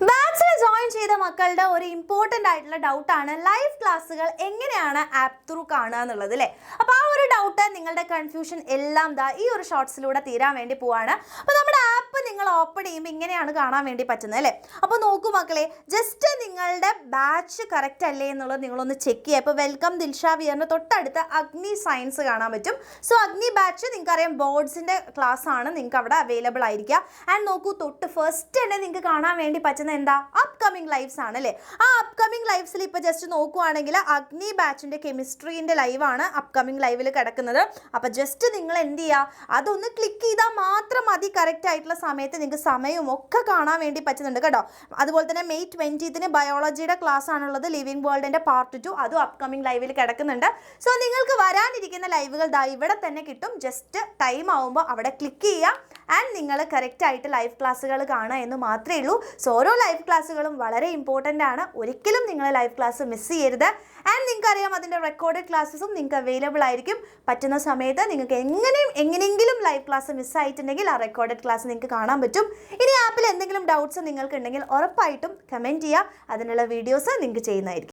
ബാച്ചിൽ ജോയിൻ ചെയ്ത മക്കളുടെ ഒരു ഇമ്പോർട്ടൻ്റ് ആയിട്ടുള്ള ഡൗട്ടാണ് ലൈവ് ക്ലാസ്സുകൾ എങ്ങനെയാണ് ആപ്പ് ത്രൂ കാണുക എന്നുള്ളത് അല്ലേ. അപ്പോൾ ആ ഒരു ഡൗട്ട് നിങ്ങളുടെ കൺഫ്യൂഷൻ എല്ലാം ഈ ഒരു ഷോർട്സിലൂടെ തീരാൻ വേണ്ടി പോവാണ്. അപ്പോൾ നമ്മുടെ ആപ്പ് നിങ്ങൾ ഓപ്പൺ ചെയ്യുമ്പോൾ ഇങ്ങനെയാണ് കാണാൻ വേണ്ടി പറ്റുന്നത് അല്ലേ. അപ്പോൾ നോക്കൂ മക്കളെ, ജസ്റ്റ് നിങ്ങളുടെ ബാച്ച് കറക്റ്റ് അല്ലേ എന്നുള്ളത് നിങ്ങളൊന്ന് ചെക്ക് ചെയ്യുക. ഇപ്പോൾ വെൽക്കം ദിൽഷ വിയറിന് തൊട്ടടുത്ത് അഗ്നി സയൻസ് കാണാൻ പറ്റും. സോ അഗ്നി ബാച്ച് നിങ്ങൾക്കറിയാം ബോർഡ്സിൻ്റെ ക്ലാസ് ആണ് നിങ്ങൾക്ക് അവിടെ അവൈലബിൾ ആയിരിക്കുക. ആൻഡ് നോക്കൂ, തൊട്ട് ഫസ്റ്റ് തന്നെ നിങ്ങൾക്ക് കാണാൻ വേണ്ടി പറ്റുന്ന എന്താ, അപ്കമിങ് ലൈവ്സ് ആണ് അല്ലേ. ആ അപ്കമിങ് ലൈവ്സിൽ ഇപ്പോൾ ജസ്റ്റ് നോക്കുവാണെങ്കിൽ അഗ്നി ബാച്ചിൻ്റെ കെമിസ്ട്രീൻ്റെ ലൈവാണ് അപ്കമിങ് ലൈവിൽ കിടക്കുന്നത്. അപ്പോൾ ജസ്റ്റ് നിങ്ങൾ എന്ത് ചെയ്യുക, അതൊന്ന് ക്ലിക്ക് ചെയ്താൽ മാത്രം മതി. കറക്റ്റ് ആയിട്ടുള്ള സമയത്ത് നിങ്ങൾക്ക് സമയവും ഒക്കെ കാണാൻ വേണ്ടി പറ്റുന്നുണ്ട് കേട്ടോ. അതുപോലെ തന്നെ മെയ് 20th ബയോളജിയുടെ ക്ലാസ് ആണുള്ളത്. ലിവിങ് വേൾഡിൻ്റെ പാർട്ട് 2 അതും അപ്കമിങ് ലൈവിൽ കിടക്കുന്നുണ്ട്. സോ നിങ്ങൾക്ക് വരാനിരിക്കുന്ന ലൈവുകൾ ഇവിടെ തന്നെ കിട്ടും. ജസ്റ്റ് ടൈം ആവുമ്പോൾ അവിടെ ക്ലിക്ക് ചെയ്യുക ആൻഡ് നിങ്ങൾ കറക്റ്റ് ആയിട്ട് ലൈവ് ക്ലാസ്സുകൾ കാണുക എന്ന് മാത്രമേ ഉള്ളൂ. സോ ഓരോ ലൈവ് ക്ലാസ്സുകളും വളരെ ഇമ്പോർട്ടൻ്റ് ആണ്. ഒരിക്കലും നിങ്ങൾ ലൈവ് ക്ലാസ് മിസ് ചെയ്യരുത്. ആൻഡ് നിങ്ങൾക്കറിയാം അതിൻ്റെ റെക്കോർഡഡ് ക്ലാസ്സസും നിങ്ങൾക്ക് അവൈലബിൾ ആയിരിക്കും. പറ്റുന്ന സമയത്ത് നിങ്ങൾക്ക് എങ്ങനെയെങ്കിലും ലൈവ് ക്ലാസ് മിസ്സായിട്ടുണ്ടെങ്കിൽ ആ റെക്കോർഡഡ് ക്ലാസ് നിങ്ങൾക്ക് കാണാൻ പറ്റും. ഇനി ആപ്പിൽ എന്തെങ്കിലും ഡൗട്ട്സ് നിങ്ങൾക്ക് ഉണ്ടെങ്കിൽ ഉറപ്പായിട്ടും കമൻറ്റ് ചെയ്യുക. അതിനുള്ള വീഡിയോസ് നിങ്ങൾക്ക് ചെയ്യുന്നതായിരിക്കും.